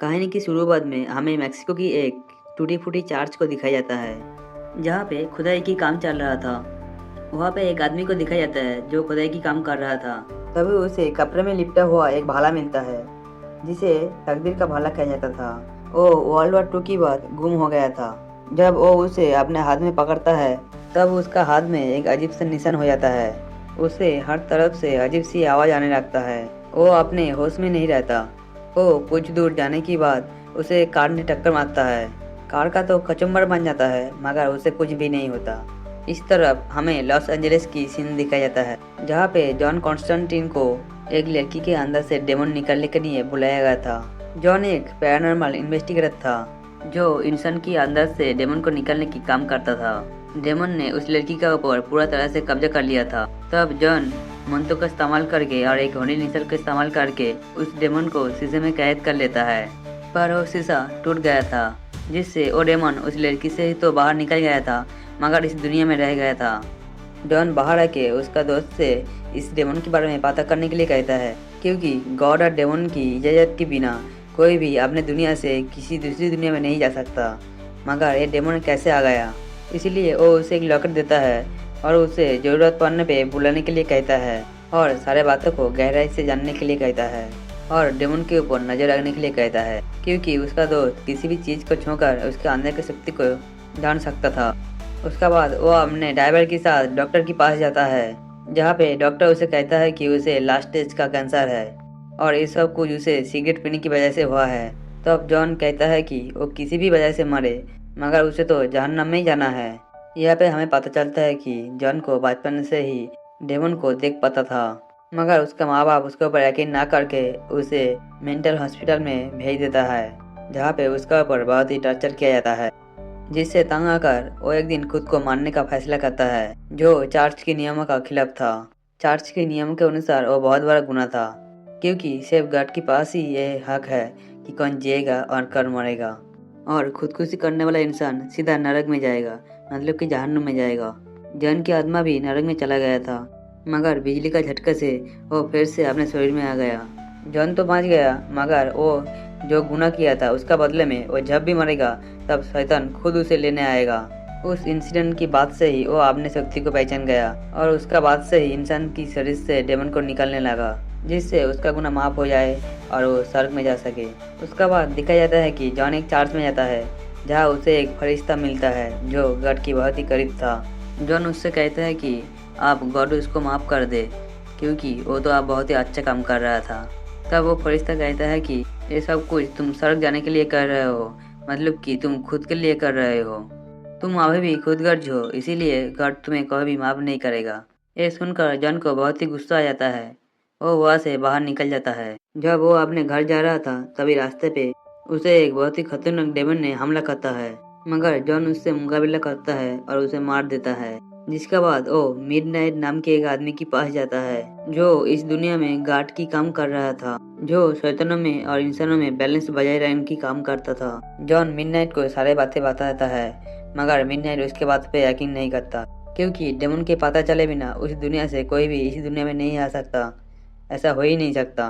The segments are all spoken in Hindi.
कहानी की शुरुआत में हमें मेक्सिको की एक टूटी फूटी चर्च को दिखाया जाता है जहाँ पे खुदाई की काम चल रहा था। वहाँ पे एक आदमी को दिखाया जाता है जो खुदाई की काम कर रहा था। तभी उसे कपड़े में लिपटा हुआ एक भाला मिलता है जिसे तकदीर का भाला कहा जाता था। वो वर्ल्ड वॉर 2 की बाद गुम हो गया था। जब वो उसे अपने हाथ में पकड़ता है तब उसका हाथ में एक अजीब सा निशान हो जाता है। उसे हर तरफ से अजीब सी आवाज़ आने लगता है। वो अपने होश में नहीं रहता। वो कुछ दूर जाने के बाद उसे कार ने टक्कर मारता है। कार का तो कचुम्बर बन जाता है मगर उसे कुछ भी नहीं होता। इस तरफ हमें लॉस एंजलिस की सीन दिखाया जाता है जहाँ पे जॉन कॉन्स्टेंटाइन को एक लड़की के अंदर से डेमन निकालने के लिए बुलाया गया था। जॉन एक पैरानॉर्मल इन्वेस्टिगेटर था जो इंसान के अंदर से डेमन को निकालने की काम करता था। डेमन ने उस लड़की के ऊपर पूरा तरह से कब्जा कर लिया था। तब जॉन मंत्रों का इस्तेमाल करके और एक घोड़ी निसल का इस्तेमाल करके उस डेमन को शीशे में कैद कर लेता है। पर वो शीशा टूट गया था जिससे वो डेमन उस लड़की से ही तो बाहर निकल गया था मगर इस दुनिया में रह गया था। जॉन बाहर आके उसका दोस्त से इस डेमन के बारे में पता करने के लिए कहता है क्योंकि गॉड और डेमन की इजाज़त के बिना कोई भी अपने दुनिया से किसी दूसरी दुनिया में नहीं जा सकता। मगर ये डेमन कैसे आ गया, इसलिए वो उसे एक लॉकेट देता है और उसे ज़रूरत पड़ने पे बुलाने के लिए कहता है और सारे बातों को गहराई से जानने के लिए कहता है और डेमन के ऊपर नज़र रखने के लिए कहता है क्योंकि उसका दोस्त किसी भी चीज़ को छूकर उसके अंदर की शक्ति को जान सकता था। उसके बाद वो अपने ड्राइवर के साथ डॉक्टर के पास जाता है जहाँ पे डॉक्टर उसे कहता है कि उसे लास्ट स्टेज का कैंसर है और ये सब कुछ उसे सिगरेट पीने की वजह से हुआ है। तब जॉन कहता है कि वो किसी भी वजह से मरे मगर उसे तो जहन्नम में ही जाना है। यहाँ पे हमें पता चलता है कि जॉन को बचपन से ही डेमन को देख पाता था मगर उसका माँ बाप उसके ऊपर यकीन ना करके उसे मेंटल हॉस्पिटल में भेज देता है जहाँ पे उसके ऊपर बहुत ही टॉर्चर किया जाता है जिससे तंग आकर वो एक दिन खुद को मारने का फैसला करता है जो चर्च के नियमों का खिलाफ था। चर्च के नियम के अनुसार वो बहुत बड़ा गुनाह था क्योंकि सिर्फ गॉड के पास ही ये हक है कि कौन जिएगा और कौन मरेगा और खुदकुशी करने वाला इंसान सीधा नरक में जाएगा, मतलब कि जहन्नुम में जाएगा। जॉन की आत्मा भी नरक में चला गया था मगर बिजली का झटके से वो फिर से अपने शरीर में आ गया। जॉन तो बच गया मगर वो जो गुनाह किया था उसका बदले में वो जब भी मरेगा तब शैतान खुद उसे लेने आएगा। उस इंसिडेंट की बात से ही वो अपने शक्ति को पहचान गया और उसका बाद से ही इंसान की शरीर से डेमन को निकालने लगा जिससे उसका गुनाह माफ हो जाए और वो स्वर्ग में जा सके। उसका बाद दिखाया जाता है कि जॉन एक चर्च में जाता है जहाँ उसे एक फरिश्ता मिलता है जो गॉड की बहुत ही करीब था। जॉन उससे कहता है कि आप गॉड उसको माफ़ कर दे क्योंकि वो तो आप बहुत ही अच्छा काम कर रहा था। तब वो फरिश्ता कहता है कि ये सब कुछ तुम स्वर्ग जाने के लिए कर रहे हो, मतलब कि तुम खुद के लिए कर रहे हो। तुम अभी भी खुदगर्ज हो इसीलिए गॉड तुम्हें कभी भी माफ़ नहीं करेगा। ये सुनकर जॉन को बहुत ही गुस्सा आ जाता है। वो वहाँ से बाहर निकल जाता है। जब वो अपने घर जा रहा था तभी रास्ते पे उसे एक बहुत ही खतरनाक डेमन ने हमला करता है मगर जॉन उससे मुकाबला करता है और उसे मार देता है। जिसके बाद वो मिडनाइट नाम के एक आदमी के पास जाता है जो इस दुनिया में गार्ड की काम कर रहा था, जो शैतानों में और इंसानों में बैलेंस बजाय रखने की काम करता था। जॉन मिडनाइट को सारे बातें बताता है मगर मिडनाइट उसके बात पे यकीन नहीं करता क्योंकि डेमन के पता चले बिना उस दुनिया से कोई भी इस दुनिया में नहीं आ सकता, ऐसा हो ही नहीं सकता।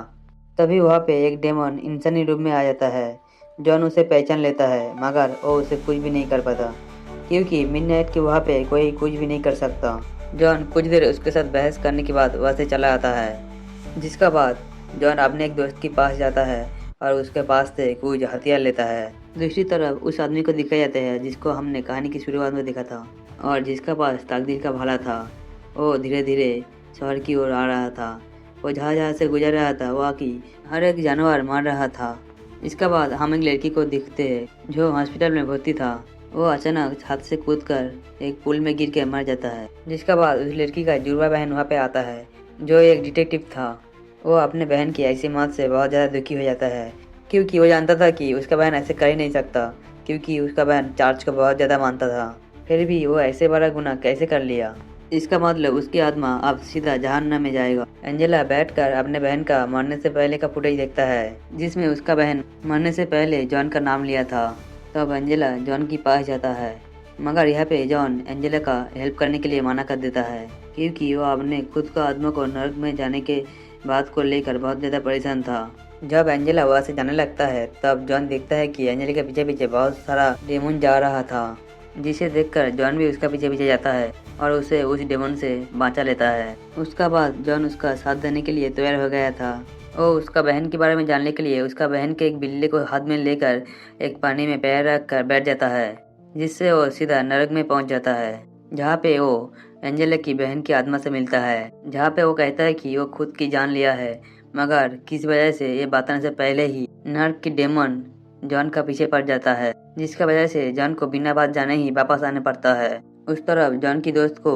तभी वहाँ पे एक डेमन इंसानी रूप में आ जाता है। जॉन उसे पहचान लेता है मगर वो उसे कुछ भी नहीं कर पाता क्योंकि मिडनाइट के वहाँ पे कोई कुछ भी नहीं कर सकता। जॉन कुछ देर उसके साथ बहस करने के बाद वहाँ से चला आता है। जिसका बाद जॉन अपने एक दोस्त के पास जाता है और उसके पास से कुछ हथियार लेता है। दूसरी तरफ उस आदमी को दिखाया जाता है जिसको हमने कहानी की शुरुआत में देखा था और जिसका पास तकदीर का भाला था। वो धीरे धीरे शहर की ओर आ रहा था। वो जहाँ जहाँ से गुजर रहा था वहाँ की हर एक जानवर मार रहा था। इसके बाद हम एक लड़की को दिखते हैं जो हॉस्पिटल में भर्ती था। वो अचानक छत से कूदकर एक पुल में गिर के मर जाता है। जिसके बाद उस लड़की का जुड़वा बहन वहाँ पे आता है जो एक डिटेक्टिव था। वो अपने बहन की ऐसी मौत से बहुत ज़्यादा दुखी हो जाता है क्योंकि वो जानता था कि उसका बहन ऐसे कर ही नहीं सकता क्योंकि उसका बहन चर्च को बहुत ज़्यादा मानता था। फिर भी वो ऐसे बड़ा गुनाह कैसे कर लिया, इसका मतलब उसकी आत्मा अब सीधा जहन्नम में जाएगा। एंजेला बैठकर अपने बहन का मरने से पहले का फुटेज देखता है जिसमें उसका बहन मरने से पहले जॉन का नाम लिया था। तब एंजेला जॉन के पास जाता है मगर यहाँ पे जॉन एंजेला का हेल्प करने के लिए मना कर देता है क्योंकि वो अपने खुद का आत्मा को नरक में जाने के बात को लेकर बहुत ज़्यादा परेशान था। जब एंजेला वहाँ से जाने लगता है तब जॉन देखता है कि एंजेला के पीछे पीछे बहुत सारा डेमन जा रहा था, जिसे देखकर जॉन भी उसका पीछे पीछे जाता है और उसे उस डेमन से बचा लेता है। उसका बाद जॉन उसका साथ देने के लिए तैयार हो गया था। वो उसका बहन के बारे में जानने के लिए उसका बहन के एक बिल्ली को हाथ में लेकर एक पानी में पैर रख कर बैठ जाता है, जिससे वो सीधा नरक में पहुंच जाता है, जहाँ पे वो एंजेला की बहन की आत्मा से मिलता है, जहाँ पे वो कहता है कि वो खुद की जान लिया है, मगर किस वजह से ये बताने से पहले ही नर्क की डेमन जॉन का पीछे पड़ जाता है, जिसका वजह से जॉन को बिना बात जाने ही वापस आने पड़ता है। उस तरफ जॉन की दोस्त को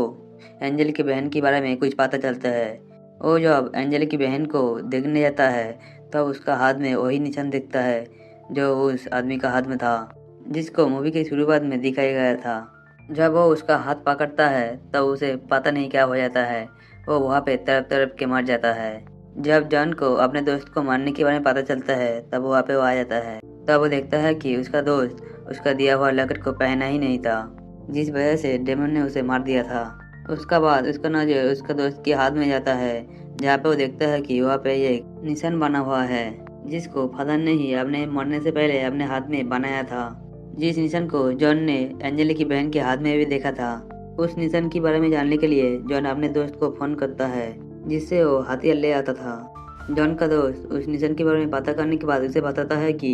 एंजेल की बहन के बारे में कुछ पता चलता है। वो जब एंजेल की बहन को देखने जाता है तब उसका हाथ में वही निशान दिखता है जो उस आदमी का हाथ में था, जिसको मूवी की शुरुआत में दिखाया गया था। जब वो उसका हाथ पकड़ता है तब उसे पता नहीं क्या हो जाता है, वो वहाँ पे तड़प तड़प के मर जाता है। जब जॉन को अपने दोस्त को मारने के बारे में पता चलता है तब वहाँ पे वो आ जाता है। तब वो देखता है कि उसका दोस्त उसका दिया हुआ लकड़ को पहना ही नहीं था, जिस वजह से डेमन ने उसे मार दिया था। उसका बाद उसका नजर उसका दोस्त के हाथ में जाता है, जहाँ पे वो देखता है कि वहाँ पे एक निशान बना हुआ है, जिसको फदन ने ही अपने मरने से पहले अपने हाथ में बनाया था। जिस निशान को जॉन ने एंजेली की बहन के हाथ में भी देखा था। उस निशान के बारे में जानने के लिए जॉन अपने दोस्त को फोन करता है, जिससे वो हथियार ले आता था। जॉन का दोस्त उस निशान के बारे में पता करने के बाद उसे बताता है कि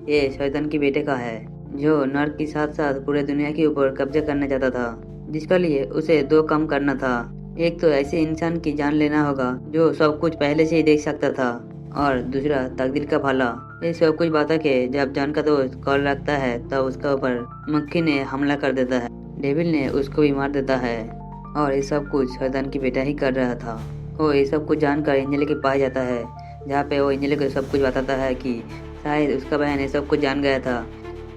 ये शैतान के बेटे का है, जो नर्क के साथ साथ पूरे दुनिया के ऊपर कब्जा करना चाहता था, जिसके लिए उसे दो काम करना था। एक तो ऐसे इंसान की जान लेना होगा जो सब कुछ पहले से ही देख सकता था, और दूसरा तकदीर का भला। ये सब कुछ बता के जब जॉन का दोस्त कॉल रखता है तब उसका ऊपर मक्खी ने हमला कर देता है। डेविल ने उसको भी मार देता है, और ये सब कुछ शैतान की बेटा ही कर रहा था। वो ये सब कुछ जानकर एंजेला के पास जाता है, जहाँ पे वो एंजेला को सब कुछ बताता है कि शायद उसका बहन ये सब कुछ जान गया था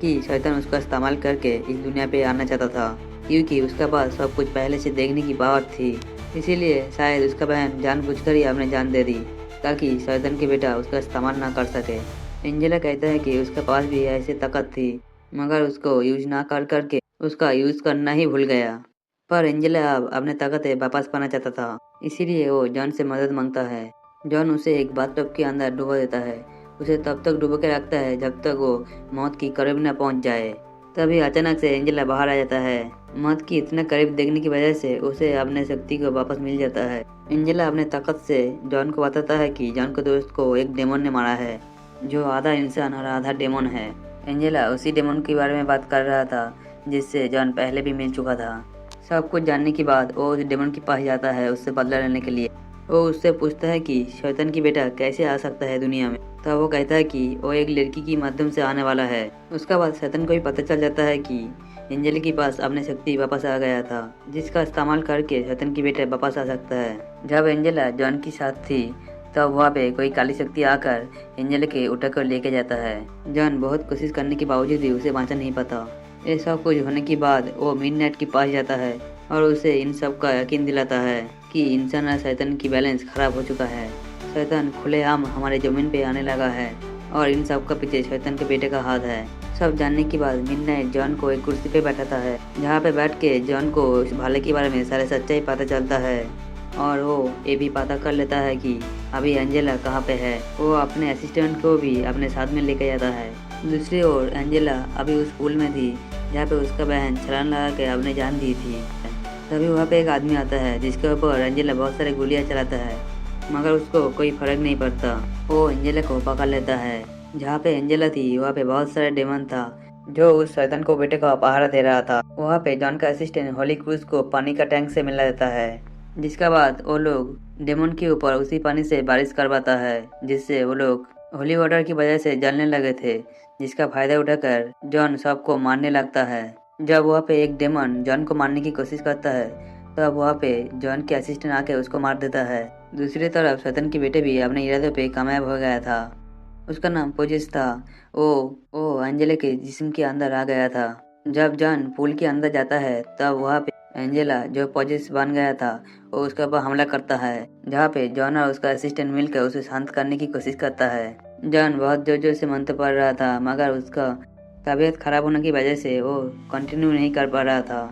कि शैतान उसका इस्तेमाल करके इस दुनिया पे आना चाहता था, क्योंकि उसका पास सब कुछ पहले से देखने की पावर थी। इसीलिए शायद उसका बहन जानबूझकर ही अपने जान दे दी, ताकि शैतान के बेटा उसका इस्तेमाल ना कर सके। एंजेला कहता है कि उसके पास भी ऐसी ताकत थी, मगर उसको यूज ना कर करके उसका यूज करना ही भूल गया। पर एंजेला अब अपने ताकतें वापस पाना चाहता था, इसीलिए वो जॉन से मदद मांगता है। जॉन उसे एक बाथटब के अंदर डुबो देता है, उसे तब तक डुबो के रखता है जब तक वो मौत की करीब न पहुंच जाए। तभी अचानक से एंजेला बाहर आ जाता है। मौत की इतना करीब देखने की वजह से उसे अपने शक्ति को वापस मिल जाता है। एंजेला अपने ताकत से जॉन को बताता है कि जॉन के दोस्त को एक डेमन ने मारा है, जो आधा इंसान और आधा डेमन है। एंजेला उसी डेमन के बारे में बात कर रहा था जिससे जॉन पहले भी मिल चुका था। सब कुछ जानने के बाद वो उस डेमन के पास जाता है उससे बदला लेने के लिए। वो उससे पूछता है कि शैतान की बेटा कैसे आ सकता है दुनिया में। तब वो कहता है कि वो एक लड़की के माध्यम से आने वाला है। उसका बाद शैतान को भी पता चल जाता है कि एंजेला के पास अपनी शक्ति वापस आ गया था, जिसका इस्तेमाल करके शैतान की बेटा वापस आ सकता है। जब एंजेला जॉन के साथ थी तब वहाँ पे कोई काली शक्ति आकर एंजेला के उठा कर लेके जाता है। जॉन बहुत कोशिश करने के बावजूद भी उसे बाँचा नहीं पाता। ये सब कुछ होने के बाद वो मिडनाइट के पास जाता है और उसे इन सब का यकीन दिलाता है कि इंसान और शैतान की बैलेंस खराब हो चुका है। शैतान खुलेआम हमारे जमीन पे आने लगा है और इन सब का पीछे शैतान के बेटे का हाथ है। सब जानने के बाद मिडनाइट जॉन को एक कुर्सी पे बैठाता है, जहाँ पे बैठ के जॉन को इस भाले के बारे में सारे सच्चाई पता चलता है, और वो ये भी पता कर लेता है कि अभी एंजेला कहाँ पे है। वो अपने असिस्टेंट को भी अपने साथ में लेके जाता है। दूसरी ओर एंजेला अभी उस पुल में थी जहाँ पे उसका बहन छलांग लगा के अपनी जान दी थी। तभी वहाँ पे एक आदमी आता है जिसके ऊपर एंजेला बहुत सारे गोलियां चलाता है, मगर उसको कोई फर्क नहीं पड़ता। वो एंजेला को पकड़ लेता है। जहाँ पे एंजेला थी वहाँ पे बहुत सारे डेमन था जो उस शैतान को बेटे का पहरा दे रहा था। वहाँ पे जॉन का असिस्टेंट होली क्रूज को पानी का टैंक से मिला देता है, जिसका बाद वो लोग डेमन के ऊपर उसी पानी से बारिश करवाता है, जिससे वो लोग होली वाटर की वजह से जलने लगे थे, जिसका फायदा उठाकर जॉन सबको मारने लगता है। जब वहाँ पे एक डेमन जॉन को मारने की कोशिश करता है तब वहाँ पे जॉन के असिस्टेंट आके उसको मार देता है। दूसरी तरफ शैतान के बेटे भी अपने इरादों पे कामयाब हो गया था। उसका नाम पोजिस था। वो एंजेला के जिस्म के अंदर आ गया था। जब जॉन पूल के अंदर जाता है तब वहाँ पे एंजेला जो पोजिस बन गया था वो उसके ऊपर हमला करता है, जहाँ पे जॉन और उसका असिस्टेंट मिलकर उसे शांत करने की कोशिश करता है। जॉन बहुत जोर जोर से मंत्र पढ़ रहा था, मगर उसका तबीयत खराब होने की वजह से वो कंटिन्यू नहीं कर पा रहा था।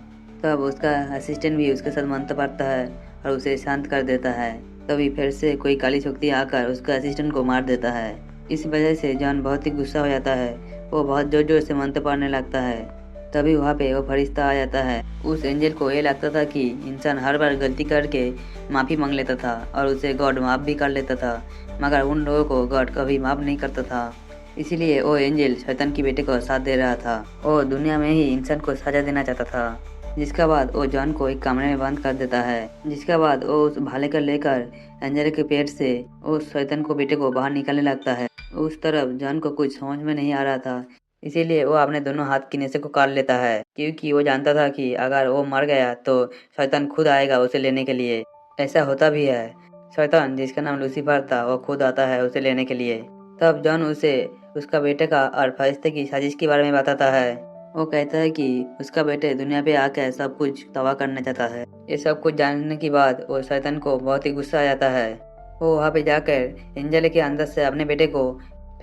तब उसका असिस्टेंट भी उसके साथ मंत्र पढ़ता है और उसे शांत कर देता है। तभी फिर से कोई काली शक्ति आकर उसका असिस्टेंट को मार देता है। इस वजह से जॉन बहुत ही गुस्सा हो जाता है। वो बहुत ज़ोर ज़ोर से मंत्र पढ़ने लगता है। तभी वहाँ पे वो फरिश्ता आ जाता है। उस एंजल को ये लगता था कि इंसान हर बार गलती करके माफ़ी मांग लेता था और उसे गॉड माफ़ भी कर लेता था, मगर उन लोगों को गॉड कभी माफ़ नहीं करता था। इसीलिए वो एंजल शैतान के बेटे को साथ दे रहा था। वो दुनिया में ही इंसान को सजा देना चाहता था। जिसके बाद वो जॉन को एक कमरे में बंद कर देता है। जिसके बाद वो उस भाले को लेकर एंजल के पेट से उस शैतान को बेटे को बाहर निकालने लगता है। उस तरफ जॉन को कुछ समझ में नहीं आ रहा था, इसीलिए वो अपने दोनों हाथ की नसें को काट लेता है, क्योंकि वो जानता था कि अगर वो मर गया तो शैतान खुद आएगा उसे लेने के लिए। ऐसा होता भी है। शैतान, जिसका नाम लूसीफर था, वो खुद आता है उसे लेने के लिए। तब जॉन उसे उसका बेटे का और फरिश्ते की साजिश के बारे में बताता है। वो कहता है कि उसका बेटे दुनिया पे आकर सब कुछ तबाह करना चाहता है। ये सब कुछ जानने के बाद वो शैतान को बहुत ही गुस्सा आ जाता है। वो वहाँ पे जाकर एंजल के अंदर से अपने बेटे को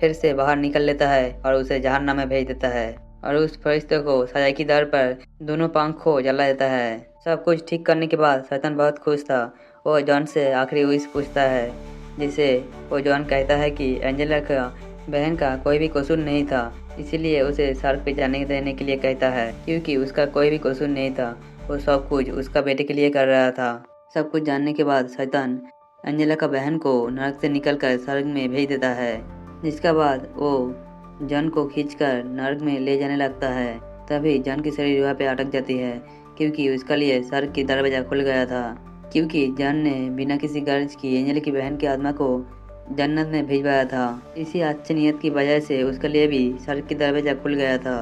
फिर से बाहर निकल लेता है और उसे जहन्नम में भेज देता है और उस फरिश्ते को सजा की दर पर दोनों पंख को जला देता है। सब कुछ ठीक करने के बाद शैतान बहुत खुश था। वो जॉन से आखिरी विश पूछता है, जिसे वो जॉन कहता है कि एंजेला का बहन का कोई भी कसूर नहीं था, इसीलिए उसे स्वर्ग पे जाने देने के लिए कहता है, क्योंकि उसका कोई भी कसूर नहीं था। वो सब कुछ उसका बेटे के लिए कर रहा था। सब कुछ जानने के बाद शैतान एंजेला का बहन को नरक से निकलकर स्वर्ग में भेज देता है। जिसके बाद वो जॉन को खींचकर नर्क में ले जाने लगता है। तभी जॉन की शरीर वहाँ पे अटक जाती है, क्योंकि उसके लिए स्वर्ग की दरवाजा खुल गया था। क्योंकि जॉन ने बिना किसी गर्ज की एंजल की बहन की आत्मा को जन्नत में भिजवाया था। इसी अच्छी नीयत की वजह से उसके लिए भी स्वर्ग की दरवाजा खुल गया था।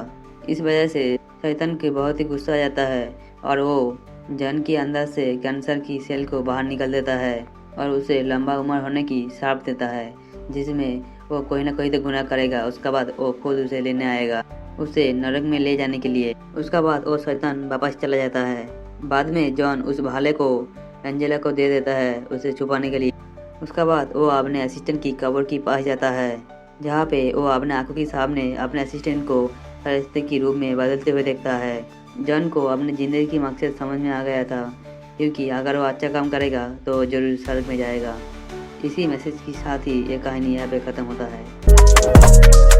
इस वजह से शैतान के बहुत ही गुस्सा आ जाता है और वो जॉन के अंदर से कैंसर की सेल को बाहर निकल देता है और उसे लंबा उम्र होने की श्राप देता है, जिसमें वो कोई ना कोई तो गुनाह करेगा। उसके बाद वो खुद उसे लेने आएगा, उसे नरक में ले जाने के लिए। उसके बाद वो शैतान वापस चला जाता है। बाद में जॉन उस भाले को एंजेला को दे देता है उसे छुपाने के लिए। उसके बाद वो अपने असिस्टेंट की कब्र के पास जाता है, जहाँ पे वो अपने आंखों के सामने अपने असिस्टेंट को फरिश्ते के रूप में बदलते हुए देखता है। जॉन को अपनी ज़िंदगी की मकसद समझ में आ गया था, क्योंकि अगर वो अच्छा काम करेगा तो जरूर स्वर्ग में जाएगा। इसी मैसेज के साथ ही ये कहानी यहाँ पे ख़त्म होता है।